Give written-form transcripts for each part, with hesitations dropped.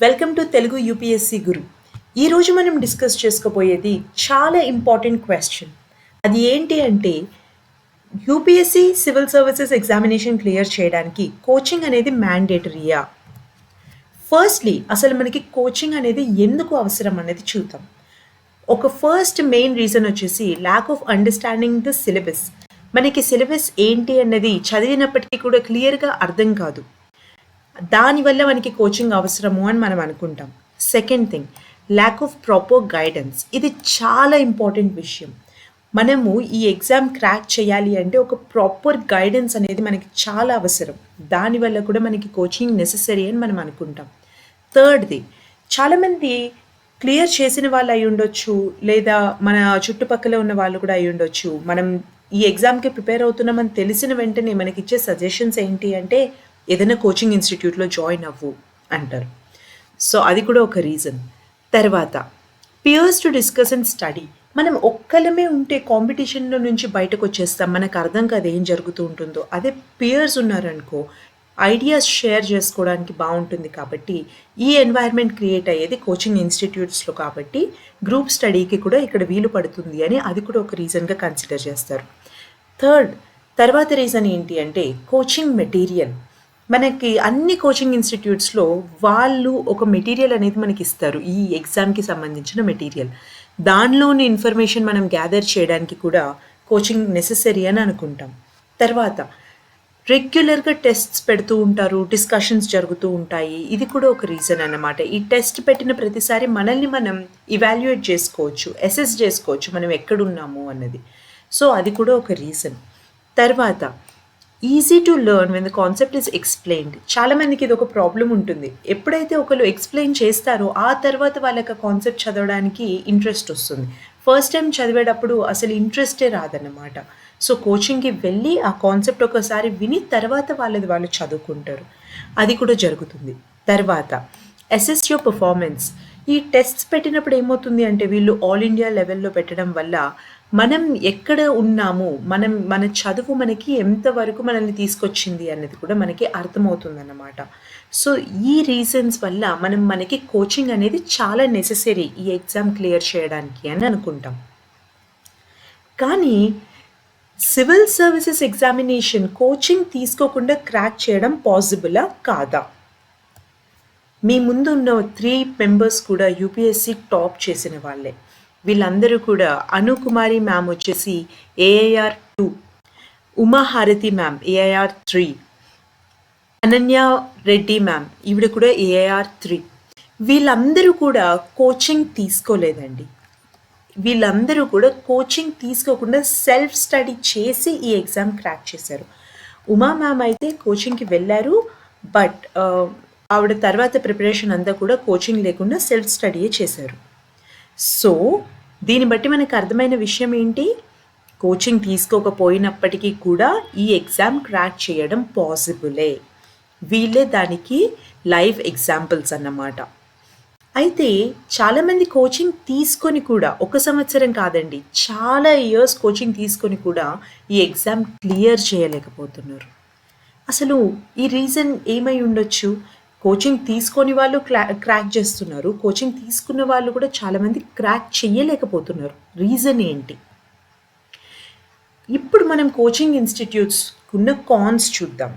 Welcome to Telugu UPSC గురు. ఈరోజు మనం discuss చేసుకోబోయేది చాలా ఇంపార్టెంట్ క్వశ్చన్. అది ఏంటి అంటే UPSC civil services examination clear చేయడానికి కోచింగ్ అనేది మ్యాండేటరీయా? ఫస్ట్లీ అసలు మనకి కోచింగ్ అనేది ఎందుకు అవసరం అనేది చూద్దాం. ఒక ఫస్ట్ మెయిన్ రీజన్ వచ్చేసి lack of understanding the syllabus. మనకి సిలబస్ ఏంటి అన్నది చదివినప్పటికీ కూడా క్లియర్గా అర్థం కాదు. దానివల్ల మనకి కోచింగ్ అవసరము అని మనం అనుకుంటాం. Second thing, lack of proper guidance. ఇది చాలా ఇంపార్టెంట్ విషయం. మనము ఈ ఎగ్జామ్ క్రాక్ చేయాలి అంటే ఒక ప్రాపర్ గైడెన్స్ అనేది మనకి చాలా అవసరం. దానివల్ల కూడా మనకి కోచింగ్ నెససరీ అని మనం అనుకుంటాం. థర్డ్ది, చాలామంది క్లియర్ చేసిన వాళ్ళు అయి ఉండొచ్చు, లేదా మన చుట్టుపక్కల ఉన్న వాళ్ళు కూడా అయి ఉండొచ్చు. మనం ఈ ఎగ్జామ్కి ప్రిపేర్ అవుతున్నామని తెలిసిన వెంటనే మనకి ఇచ్చే సజెషన్స్ ఏంటి అంటే ఏదైనా కోచింగ్ ఇన్స్టిట్యూట్లో జాయిన్ అవ్వు అంటారు. సో అది కూడా ఒక రీజన్. తర్వాత peers to discuss and study. మనం ఒక్కలమే ఉంటే కాంపిటీషన్లో నుంచి బయటకు వచ్చేస్తాం, మనకు అర్థం కాదు ఏం జరుగుతూ ఉంటుందో. అదే పియర్స్ ఉన్నారనుకో ఐడియాస్ షేర్ చేసుకోవడానికి బాగుంటుంది. కాబట్టి ఈ ఎన్వైర్న్మెంట్ క్రియేట్ అయ్యేది కోచింగ్ ఇన్స్టిట్యూట్స్లో, కాబట్టి గ్రూప్ స్టడీకి కూడా ఇక్కడ వీలు పడుతుంది అని అది కూడా ఒక రీజన్గా కన్సిడర్ చేస్తారు. తర్వాత రీజన్ ఏంటి అంటే కోచింగ్ మెటీరియల్. మనకి అన్ని కోచింగ్ ఇన్స్టిట్యూట్స్లో వాళ్ళు ఒక మెటీరియల్ అనేది మనకి ఇస్తారు, ఈ ఎగ్జామ్కి సంబంధించిన మెటీరియల్. దానిలోని ఇన్ఫర్మేషన్ మనం గ్యాదర్ చేయడానికి కూడా కోచింగ్ నెససరీ అని అనుకుంటాం. తర్వాత రెగ్యులర్గా టెస్ట్స్ పెడుతూ ఉంటారు, డిస్కషన్స్ జరుగుతూ ఉంటాయి. ఇది కూడా ఒక రీజన్ అన్నమాట. ఈ టెస్ట్ పెట్టిన ప్రతిసారి మనల్ని మనం ఇవాల్యుయేట్ చేసుకోవచ్చు, అసెస్ చేసుకోవచ్చు మనం ఎక్కడున్నాము అన్నది. సో అది కూడా ఒక రీజన్. తర్వాత easy to learn when the concept is explained. చాలామందికి ఇది ఒక ప్రాబ్లం ఉంటుంది. ఎప్పుడైతే ఒకరు ఎక్స్ప్లెయిన్ చేస్తారో ఆ తర్వాత వాళ్ళకి కాన్సెప్ట్ చదవడానికి ఇంట్రెస్ట్ వస్తుంది. ఫస్ట్ టైం చదివేటప్పుడు అసలు ఇంట్రెస్టే రాదన్నమాట. సో కోచింగ్కి వెళ్ళి ఆ కాన్సెప్ట్ ఒకసారి విని తర్వాత వాళ్ళు చదువుకుంటారు. అది కూడా జరుగుతుంది. తర్వాత అసెస్ యువర్ పర్ఫార్మెన్స్. ఈ టెస్ట్స్ పెట్టినప్పుడు ఏమవుతుంది అంటే వీళ్ళు ఆల్ ఇండియా లెవెల్లో పెట్టడం వల్ల మనం ఎక్కడ ఉన్నాము, మన చదువు మనకి ఎంతవరకు మనల్ని తీసుకొచ్చింది అన్నది కూడా మనకి అర్థమవుతుందన్నమాట. సో ఈ రీజన్స్ వల్ల మనకి కోచింగ్ అనేది చాలా నెససరీ ఈ ఎగ్జామ్ క్లియర్ చేయడానికి అని అనుకుంటాం. కానీ సివిల్ సర్వీసెస్ ఎగ్జామినేషన్ కోచింగ్ తీసుకోకుండా క్రాక్ చేయడం పాసిబులా కాదా? మీ ముందు ఉన్న 3 మెంబర్స్ కూడా యూపీఎస్సీ టాప్ చేసిన వాళ్ళే. వీళ్ళందరూ కూడా అనుకుమారి మ్యామ్ వచ్చేసి AIR 2, Umaharathi ma'am AIR 3, Ananya Reddy ma'am ఈవిడ కూడా ఏఐఆర్ 3. వీళ్ళందరూ కూడా కోచింగ్ తీసుకోలేదండి. వీళ్ళందరూ కూడా కోచింగ్ తీసుకోకుండా సెల్ఫ్ స్టడీ చేసి ఈ ఎగ్జామ్ క్రాక్ చేశారు. ఉమా మ్యామ్ అయితే కోచింగ్కి వెళ్ళారు, బట్ ఆవిడ తర్వాత ప్రిపరేషన్ అంతా కూడా కోచింగ్ లేకుండా సెల్ఫ్ స్టడీయే చేశారు. సో దీన్ని బట్టి మనకు అర్థమైన విషయం ఏంటి, కోచింగ్ తీసుకోకపోయినప్పటికీ కూడా ఈ ఎగ్జామ్ క్రాక్ చేయడం పాసిబులే. వీళ్ళే దానికి లైవ్ ఎగ్జాంపుల్స్ అన్నమాట. అయితే చాలామంది కోచింగ్ తీసుకొని కూడా 1 సంవత్సరం కాదండి, చాలా ఇయర్స్ కోచింగ్ తీసుకొని కూడా ఈ ఎగ్జామ్ క్లియర్ చేయలేకపోతున్నారు. అసలు ఈ రీజన్ ఏమై ఉండొచ్చు? కోచింగ్ తీసుకొని వాళ్ళు క్రాక్ చేస్తున్నారు, కోచింగ్ తీసుకున్న వాళ్ళు కూడా చాలామంది క్రాక్ చేయలేకపోతున్నారు. రీజన్ ఏంటి? ఇప్పుడు మనం కోచింగ్ ఇన్స్టిట్యూట్స్ ఉన్న కాన్స్ చూద్దాం.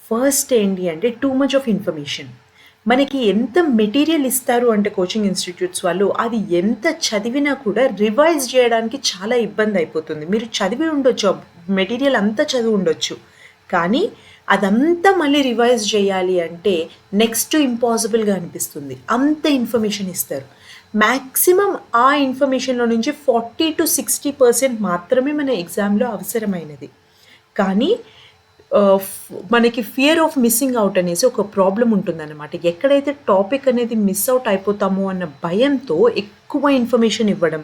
ఫస్ట్ ఏంటి అంటే టూ మచ్ ఆఫ్ ఇన్ఫర్మేషన్. మనకి ఎంత మెటీరియల్ ఇస్తారు అంటే కోచింగ్ ఇన్స్టిట్యూట్స్ వాళ్ళు అది ఎంత చదివినా కూడా రివైజ్ చేయడానికి చాలా ఇబ్బంది అయిపోతుంది. మీరు చదివి ఉండొచ్చు, మెటీరియల్ అంతా చదివి ఉండొచ్చు, కానీ అదంతా మళ్ళీ రివైజ్ చేయాలి అంటే నెక్స్ట్ ఇంపాసిబుల్గా అనిపిస్తుంది. అంత ఇన్ఫర్మేషన్ ఇస్తారు. మ్యాక్సిమం ఆ ఇన్ఫర్మేషన్లో నుంచి 40 to 60% మాత్రమే మన ఎగ్జామ్లో అవసరమైనది. కానీ మనకి ఫియర్ ఆఫ్ మిస్సింగ్ అవుట్ అనేసి ఒక ప్రాబ్లం ఉంటుందన్నమాట. ఎక్కడైతే టాపిక్ అనేది మిస్ అవుట్ అయిపోతామో అన్న భయంతో ఎక్కువ ఇన్ఫర్మేషన్ ఇవ్వడం,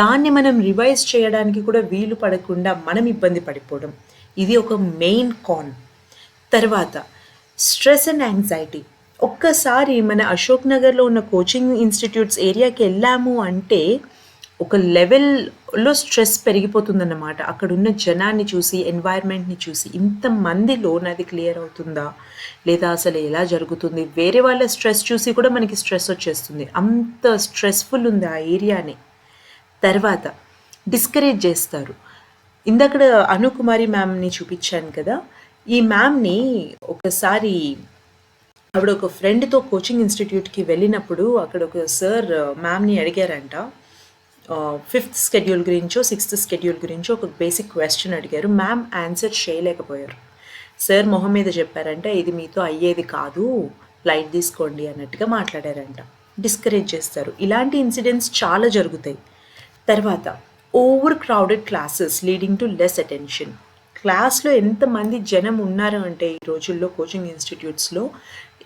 దాన్ని మనం రివైజ్ చేయడానికి కూడా వీలు పడకుండా మనం ఇబ్బంది పడిపోవడం, ఇది ఒక మెయిన్ కాన్. తర్వాత స్ట్రెస్ అండ్ యాంగ్జైటీ. ఒక్కసారి మన అశోక్ నగర్లో ఉన్న కోచింగ్ ఇన్స్టిట్యూట్స్ ఏరియాకి వెళ్ళాము అంటే ఒక లెవెల్‌లో స్ట్రెస్ పెరిగిపోతుందన్నమాట. అక్కడున్న జనాన్ని చూసి, ఎన్వైర్న్‌మెంట్‌ని చూసి, ఇంతమందిలో నాది క్లియర్ అవుతుందా? లేదా అసలు ఎలా జరుగుతుంది? వేరే వాళ్ళ స్ట్రెస్ చూసి కూడా మనకి స్ట్రెస్ వచ్చేస్తుంది. అంత స్ట్రెస్‌ఫుల్ ఉంది ఆ ఏరియానే. తర్వాత డిస్కరేజ్ చేస్తారు. ఇందాకడ అనుకుమారి మ్యామ్‌ని చూపించాను కదా! ఈ మ్యామ్‌ని ఒకసారి ఆవిడ ఒక ఫ్రెండ్‌తో కోచింగ్ ఇన్‌స్టిట్యూట్‌కి వెళ్ళినప్పుడు అక్కడ ఒక సార్ మ్యామ్‌ని అడిగారంట. ఫిఫ్త్ స్కెడ్యూల్ గురించో, సిక్స్త్ స్కెడ్యూల్ గురించో ఒక బేసిక్ క్వెషన్ అడిగారు. మ్యామ్ ఆన్సర్ చేయలేకపోయారు. సార్ మొహం మీద చెప్పారంట, ఇది మీతో అయ్యేది కాదు, లైట్ తీసుకోండి అన్నట్టుగా మాట్లాడారంట. డిస్కరేజ్ చేస్తారు. ఇలాంటి ఇన్సిడెంట్స్ చాలా జరుగుతాయి. తర్వాత over crowded classes leading to less attention. క్లాస్లో ఎంతమంది జనం ఉన్నారు అంటే ఈ రోజుల్లో కోచింగ్ ఇన్స్టిట్యూట్స్లో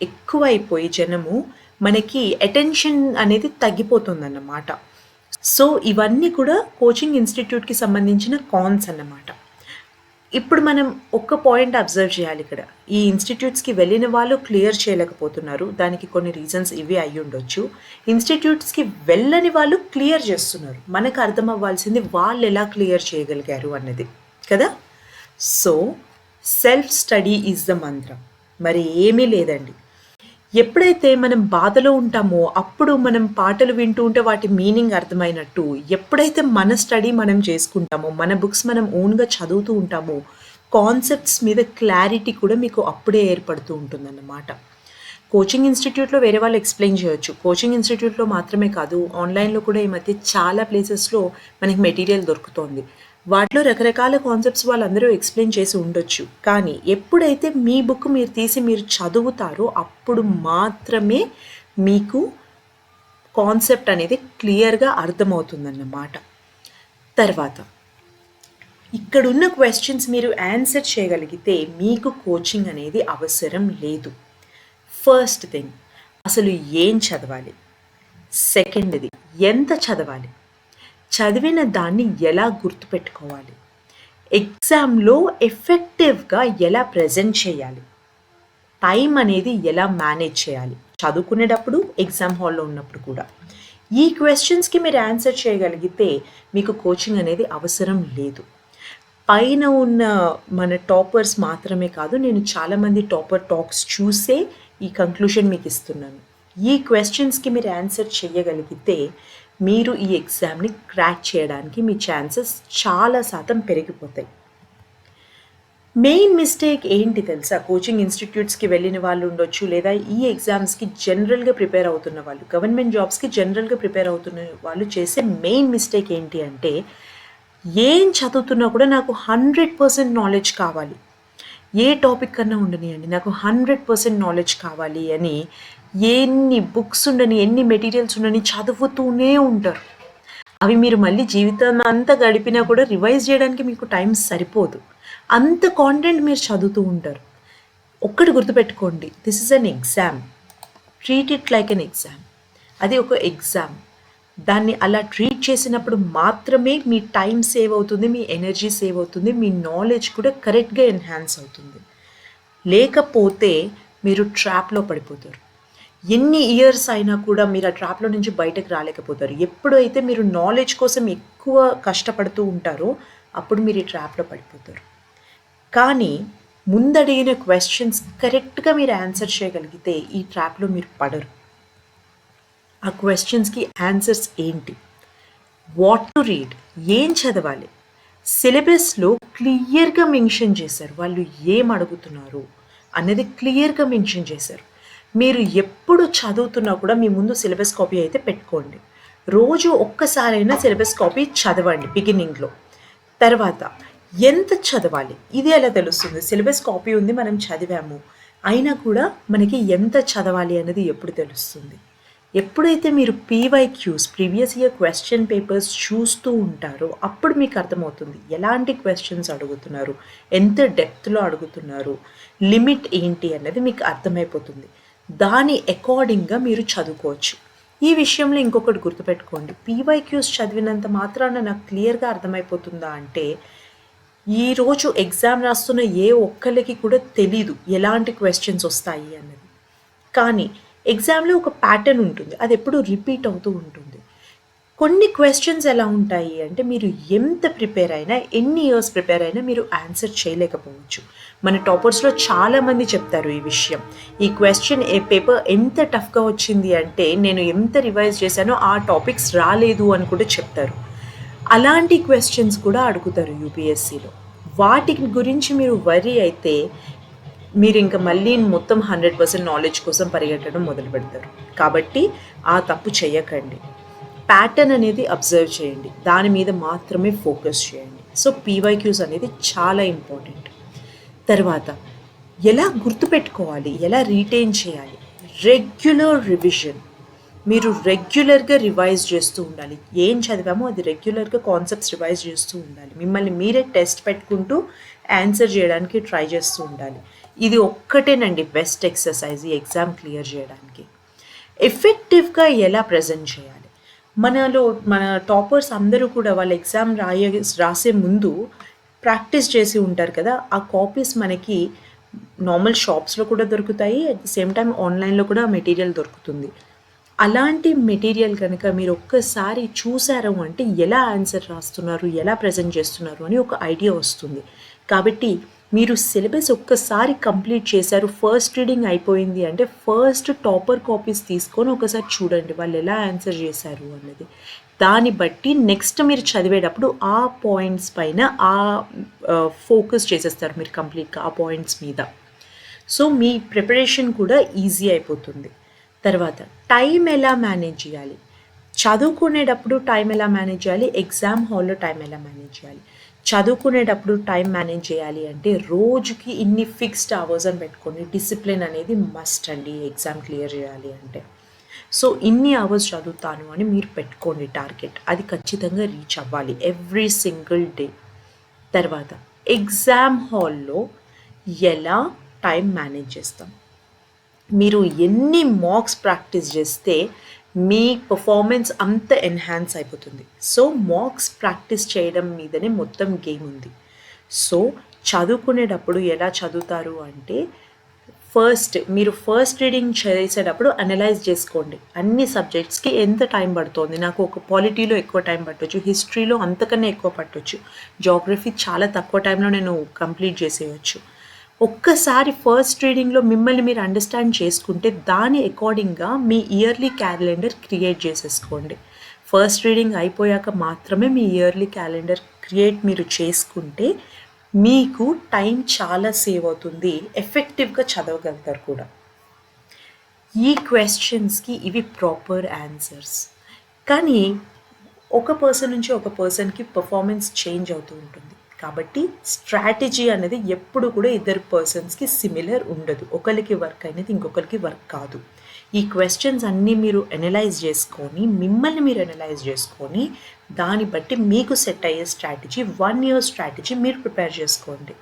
ఎక్కువైపోయి జనము మనకి అటెన్షన్ అనేది తగ్గిపోతుందన్నమాట. సో ఇవన్నీ కూడా కోచింగ్ ఇన్స్టిట్యూట్‌కి సంబంధించిన కాన్స్ అన్నమాట. ఇప్పుడు మనం ఒక్క పాయింట్ అబ్జర్వ్ చేయాలి ఇక్కడ. ఈ ఇన్‌స్టిట్యూట్స్‌కి వెళ్ళిన వాళ్ళు క్లియర్ చేయలేకపోతున్నారు. దానికి కొన్ని రీజన్స్ ఇవే అయ్యుండొచ్చు. ఇన్‌స్టిట్యూట్స్‌కి వెళ్ళని వాళ్ళు క్లియర్ చేస్తున్నారు. మనకు అర్థం అవ్వాల్సింది వాళ్ళెలా క్లియర్ చేయగలిగారు అన్నది. కదా! So, self study is the మంత్రం. మరి ఏమీ లేదండి. ఎప్పుడైతే మనం బాధలో ఉంటామో అప్పుడు మనం పాటలు వింటూ ఉంటే వాటి మీనింగ్ అర్థమైనట్టు, ఎప్పుడైతే మన స్టడీ మనం చేసుకుంటామో, మన బుక్స్ మనం ఓన్‌గా చదువుతూ ఉంటామో, కాన్సెప్ట్స్ మీద క్లారిటీ కూడా మీకు అప్పుడే ఏర్పడుతూ ఉంటుందన్నమాట. కోచింగ్ ఇన్‌స్టిట్యూట్‌లో వేరే వాళ్ళు ఎక్స్‌ప్లెయిన్ చేయొచ్చు. కోచింగ్ ఇన్‌స్టిట్యూట్‌లో మాత్రమే కాదు, ఆన్‌లైన్‌లో కూడా ఈ మధ్య చాలా ప్లేసెస్‌లో మనకి మెటీరియల్ దొరుకుతోంది. వాటిలో రకరకాల కాన్సెప్ట్స్ వాళ్ళందరూ ఎక్స్‌ప్లెయిన్ చేసి ఉండొచ్చు. కానీ ఎప్పుడైతే మీ బుక్ మీరు తీసి మీరు చదువుతారో అప్పుడు మాత్రమే మీకు కాన్సెప్ట్ అనేది క్లియర్‌గా అర్థమవుతుందన్నమాట. తర్వాత ఇక్కడున్న క్వెషన్స్ మీరు ఆన్సర్ చేయగలిగితే మీకు కోచింగ్ అనేది అవసరం లేదు. ఫస్ట్ థింగ్ అసలు ఏం చదవాలి? సెకండ్‌ది ఎంత చదవాలి? చదివిన దాన్ని ఎలా గుర్తుపెట్టుకోవాలి? ఎగ్జామ్‌లో ఎఫెక్టివ్‌గా ఎలా ప్రెజెంట్ చేయాలి? టైం అనేది ఎలా మేనేజ్ చేయాలి? చదువుకునేటప్పుడు, ఎగ్జామ్ హాల్‌లో ఉన్నప్పుడు కూడా. ఈ క్వెషన్స్‌కి మీరు ఆన్సర్ చేయగలిగితే మీకు కోచింగ్ అనేది అవసరం లేదు. పైన ఉన్న మన టాపర్స్ మాత్రమే కాదు, నేను చాలామంది టాపర్ టాక్స్ చూసే ఈ కంక్లూషన్ మీకు ఇస్తున్నాను. ఈ క్వెషన్స్‌కి మీరు ఆన్సర్ చేయగలిగితే మీరు ఈ ఎగ్జామ్‌ని క్రాక్ చేయడానికి మీ ఛాన్సెస్ చాలా శాతం పెరిగిపోతాయి. మెయిన్ మిస్టేక్ ఏంటి తెలుసా? కోచింగ్ ఇన్‌స్టిట్యూట్స్‌కి వెళ్ళిన వాళ్ళు ఉండొచ్చు, లేదా ఈ ఎగ్జామ్స్‌కి జనరల్‌గా ప్రిపేర్ అవుతున్న వాళ్ళు, గవర్నమెంట్ జాబ్స్‌కి జనరల్‌గా ప్రిపేర్ అవుతున్న వాళ్ళు చేసే మెయిన్ మిస్టేక్ ఏంటి అంటే, ఏం చదువుతున్నా కూడా నాకు 100% నాలెడ్జ్ కావాలి. ఏ టాపిక్ కన్నా ఉండనియండి, నాకు 100% నాలెడ్జ్ కావాలి అని ఎన్ని బుక్స్ ఉండని, ఎన్ని మెటీరియల్స్ ఉండని చదువుతూనే ఉంటారు. అవి మీరు మళ్ళీ జీవితం అంతా గడిపినా కూడా రివైజ్ చేయడానికి మీకు టైం సరిపోదు. అంత కాంటెంట్ మీరు చదువుతూ ఉంటారు. ఒక్కటి గుర్తుపెట్టుకోండి, this is an exam. Treat it like an exam. అది ఒక ఎగ్జామ్. దాన్ని అలా ట్రీట్ చేసినప్పుడు మాత్రమే మీ టైం సేవ్ అవుతుంది, మీ ఎనర్జీ సేవ్ అవుతుంది, మీ నాలెడ్జ్ కూడా కరెక్ట్‌గా ఎన్హాన్స్ అవుతుంది. లేకపోతే మీరు ట్రాప్‌లో పడిపోతారు. ఎన్ని ఇయర్స్ అయినా కూడా మీరు ఆ ట్రాప్‌లో నుంచి బయటకు రాలేకపోతారు. ఎప్పుడైతే మీరు నాలెడ్జ్ కోసం ఎక్కువ కష్టపడుతూ ఉంటారో అప్పుడు మీరు ఈ ట్రాప్‌లో పడిపోతారు. కానీ ముందడిగిన క్వెషన్స్ కరెక్ట్‌గా మీరు ఆన్సర్ చేయగలిగితే ఈ ట్రాప్‌లో మీరు పడరు. ఆ క్వెషన్స్‌కి ఆన్సర్స్ ఏంటి? What to read? ఏం చదవాలి? సిలబస్‌లో క్లియర్‌గా మెన్షన్ చేశారు. వాళ్ళు ఏం అడుగుతున్నారు అన్నది క్లియర్‌గా మెన్షన్ చేశారు. మీరు ఎప్పుడు చదువుతున్నా కూడా మీ ముందు సిలబస్ కాపీ అయితే పెట్టుకోండి. రోజు ఒక్కసారైనా సిలబస్ కాపీ చదవండి బిగినింగ్‌లో. తర్వాత ఎంత చదవాలి? ఇది ఎలా తెలుస్తుంది? సిలబస్ కాపీ ఉంది, మనం చదివాము. అయినా కూడా మనకి ఎంత చదవాలి అనేది ఎప్పుడు తెలుస్తుంది? ఎప్పుడైతే మీరు PYQs, previous year question papers చూస్తూ ఉంటారో అప్పుడు మీకు అర్థమవుతుంది. ఎలాంటి క్వెషన్స్ అడుగుతున్నారు? ఎంత డెప్త్‌లో అడుగుతున్నారు? లిమిట్ ఏంటి అన్నది మీకు అర్థమైపోతుంది. దాని అకార్డింగ్‌గా మీరు చదువుకోవచ్చు. ఈ విషయంలో ఇంకొకటి గుర్తుపెట్టుకోండి. పీవైక్యూస్ చదివినంత మాత్రాన నాకు క్లియర్‌గా అర్థమైపోతుందా అంటే, ఈరోజు ఎగ్జామ్ రాస్తున్న ఏ ఒక్కళ్ళకి కూడా తెలీదు ఎలాంటి క్వెషన్స్ వస్తాయి అన్నది. కానీ ఎగ్జామ్‌లో ఒక ప్యాటర్న్ ఉంటుంది. అది ఎప్పుడూ రిపీట్ అవుతూ ఉంటుంది. కొన్ని క్వెషన్స్ ఎలా ఉంటాయి అంటే మీరు ఎంత ప్రిపేర్ అయినా, ఎన్ని ఇయర్స్ ప్రిపేర్ అయినా మీరు ఆన్సర్ చేయలేకపోవచ్చు. మన టాపర్స్‌లో చాలామంది చెప్తారు ఈ విషయం. ఈ క్వెషన్ పేపర్ ఎంత టఫ్‌గా వచ్చింది అంటే నేను ఎంత రివైజ్ చేశానో ఆ టాపిక్స్ రాలేదు అని కూడా చెప్తారు. అలాంటి క్వెషన్స్ కూడా అడుగుతారు యూపీఎస్సీలో. వాటి గురించి మీరు వర్రీ అయితే మీరింక మళ్ళీ మొత్తం 100% నాలెడ్జ్ కోసం పరిగెట్టడం మొదలుపెడతారు. కాబట్టి ఆ తప్పు చెయ్యకండి. ప్యాటర్న్ అనేది అబ్జర్వ్ చేయండి. దాని మీద మాత్రమే ఫోకస్ చేయండి. సో, పీవైక్యూస్ అనేది చాలా ఇంపార్టెంట్. తర్వాత ఎలా గుర్తుపెట్టుకోవాలి? ఎలా రీటైన్ చేయాలి? Regular revision. మీరు రెగ్యులర్‌గా రివైజ్ చేస్తూ ఉండాలి. ఏం చదివామో అది రెగ్యులర్‌గా కాన్సెప్ట్స్ రివైజ్ చేస్తూ ఉండాలి. మిమ్మల్ని మీరే టెస్ట్ పెట్టుకుంటూ ఆన్సర్ చేయడానికి ట్రై చేస్తూ ఉండాలి. ఇది ఒక్కటేనండి బెస్ట్ ఎక్సర్సైజ్ ఈ ఎగ్జామ్ క్లియర్ చేయడానికి. ఎఫెక్టివ్‌గా ఎలా ప్రెజెంట్ చేయాలి? మన టాపర్స్ అందరూ కూడా వాళ్ళ ఎగ్జామ్ రాసే ముందు ప్రాక్టీస్ చేసి ఉంటారు కదా! ఆ కాపీస్ మనకి నార్మల్ షాప్స్‌లో కూడా దొరుకుతాయి. అట్ ది సేమ్ టైమ్ ఆన్‌లైన్‌లో కూడా మెటీరియల్ దొరుకుతుంది. అలాంటి మెటీరియల్ కనుక మీరు ఒక్కసారి చూసారు అంటే ఎలా ఆన్సర్ రాస్తున్నారు, ఎలా ప్రెజెంట్ చేస్తున్నారు అని ఒక ఐడియా వస్తుంది. కాబట్టి మీరు సిలబస్ ఒక్కసారి కంప్లీట్ చేశారు, ఫస్ట్ రీడింగ్ అయిపోయింది అంటే ఫస్ట్ టాపర్ కాపీస్ తీసుకొని ఒకసారి చూడండి వాళ్ళు ఎలా ఆన్సర్ చేశారు అన్నది. దాన్ని బట్టి నెక్స్ట్ మీరు చదివేటప్పుడు ఆ పాయింట్స్ పైన ఫోకస్ చేసేస్తారు మీరు కంప్లీట్‌గా ఆ పాయింట్స్ మీద. సో, మీ ప్రిపరేషన్ కూడా ఈజీ అయిపోతుంది. తర్వాత టైం ఎలా మేనేజ్ చేయాలి? చదువుకునేటప్పుడు టైం ఎలా మేనేజ్ చేయాలి? ఎగ్జామ్ హాల్‌లో టైం ఎలా మేనేజ్ చేయాలి? చదువుకునేటప్పుడు టైం మేనేజ్ చేయాలి అంటే రోజుకి ఇన్ని ఫిక్స్డ్ అవర్స్ అని పెట్టుకోండి. డిసిప్లిన్ అనేది మస్ట్ అండి ఎగ్జామ్ క్లియర్ చేయాలి అంటే. సో, ఇన్ని అవర్స్ చదువుతాను అని మీరు పెట్టుకోండి టార్గెట్. అది ఖచ్చితంగా రీచ్ అవ్వాలి ఎవ్రీ సింగిల్ డే. తర్వాత ఎగ్జామ్ హాల్‌లో ఎలా టైం మేనేజ్ చేస్తాం? మీరు ఎన్ని మాక్స్ ప్రాక్టీస్ చేస్తే మీ పర్ఫార్మెన్స్ అంత ఎన్హాన్స్ అయిపోతుంది. సో, మాక్స్ ప్రాక్టీస్ చేయడం మీదనే మొత్తం గేమ్ ఉంది. సో, చదువుకునేటప్పుడు ఎలా చదువుతారు అంటే మీరు ఫస్ట్ రీడింగ్ చేసేటప్పుడు అనలైజ్ చేసుకోండి. అన్ని సబ్జెక్ట్స్‌కి ఎంత టైం పడుతోంది. నాకు ఒక పాలిటీలో ఎక్కువ టైం పట్టొచ్చు. హిస్టరీలో అంతకన్నా ఎక్కువ పట్టొచ్చు. జియోగ్రఫీ చాలా తక్కువ టైంలో నేను కంప్లీట్ చేసేయొచ్చు. ఒక్కసారి ఫస్ట్ రీడింగ్‌లో మిమ్మల్ని మీరు అండర్‌స్టాండ్ చేసుకుంటే దాని అకార్డింగ్‌గా మీ ఇయర్లీ క్యాలెండర్ క్రియేట్ చేసేసుకోండి. ఫస్ట్ రీడింగ్ అయిపోయాక మాత్రమే మీ ఇయర్లీ క్యాలెండర్ క్రియేట్ మీరు చేసుకుంటే మీకు టైం చాలా సేవ్ అవుతుంది. ఎఫెక్టివ్‌గా చదవగలుగుతారు కూడా. ఈ క్వెషన్స్‌కి ఇవి ప్రాపర్ ఆన్సర్స్. కానీ ఒక పర్సన్ నుంచి ఒక పర్సన్‌కి పర్ఫార్మెన్స్ చేంజ్ అవుతూ ఉంటుంది. కాబట్టి స్ట్రాటజీ అనేది ఎప్పుడు కూడా ఇద్దరు పర్సన్స్‌కి సిమిలర్ ఉండదు. ఒకళ్ళకి వర్క్ అయినది ఇంకొకరికి వర్క్ కాదు. ఈ క్వెషన్స్ అన్నీ మీరు అనలైజ్ చేసుకొని, మిమ్మల్ని మీరు అనలైజ్ చేసుకొని, దాన్ని బట్టి మీకు సెట్ అయ్యే స్ట్రాటజీ 1 ఇయర్ స్ట్రాటజీ మీరు ప్రిపేర్ చేసుకోండి.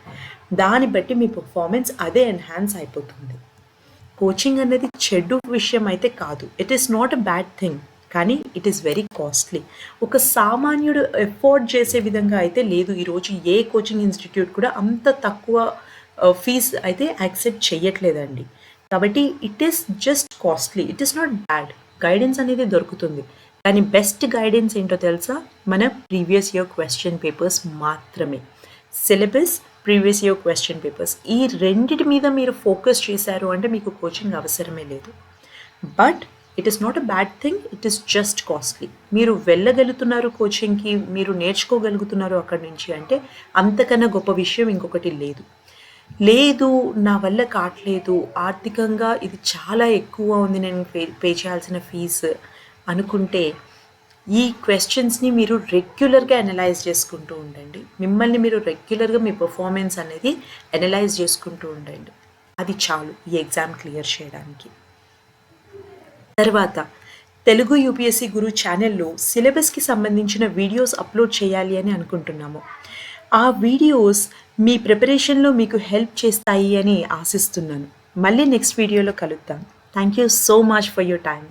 దాన్ని బట్టి మీ పర్ఫార్మెన్స్ అదే ఎన్హాన్స్ అయిపోతుంది. కోచింగ్ అనేది చెడు విషయం అయితే కాదు. It is not a bad thing. కానీ ఇట్ ఈస్ వెరీ కాస్ట్లీ. ఒక సామాన్యుడు ఎఫోర్డ్ చేసే విధంగా అయితే లేదు. ఈరోజు ఏ కోచింగ్ ఇన్స్టిట్యూట్ కూడా అంత తక్కువ ఫీజ్ అయితే యాక్సెప్ట్ చేయట్లేదండి. కాబట్టి it is just costly. It is not bad. Guidance అనేది దొరుకుతుంది. కానీ బెస్ట్ గైడెన్స్ ఏంటో తెలుసా? మన ప్రీవియస్ ఇయర్ క్వెషన్ పేపర్స్ మాత్రమే. Syllabus, previous year question papers ఈ రెండిటి మీద మీరు ఫోకస్ చేశారు అంటే మీకు కోచింగ్ అవసరమే లేదు. But it is not a bad thing. It is just costly. మీరు వెళ్ళగలుగుతున్నారు కోచింగ్‌కి, మీరు నేర్చుకోగలుగుతున్నారు అక్కడి నుంచి అంటే అంతకన్నా గొప్ప విషయం ఇంకొకటి లేదు. లేదు నా వల్ల కావట్లేదు, ఆర్థికంగా ఇది చాలా ఎక్కువ ఉంది నేను పే చేయాల్సిన ఫీజు అనుకుంటే ఈ క్వెషన్స్‌ని మీరు రెగ్యులర్‌గా అనలైజ్ చేసుకుంటూ ఉండండి. మిమ్మల్ని మీరు రెగ్యులర్‌గా మీ పర్ఫార్మెన్స్ అనేది అనలైజ్ చేసుకుంటూ ఉండండి. అది చాలు ఈ ఎగ్జామ్ క్లియర్ చేయడానికి. తర్వాత తెలుగు యూపీఎస్సీ గురు ఛానల్‌లో సిలబస్‌కి సంబంధించిన వీడియోస్ అప్లోడ్ చేయాలి అని అనుకుంటున్నాము. ఆ వీడియోస్ మీ ప్రిపరేషన్‌లో మీకు హెల్ప్ చేస్తాయి అని ఆశిస్తున్నాను. మళ్ళీ నెక్స్ట్ వీడియోలో కలుద్దాం. Thank you so much for your time.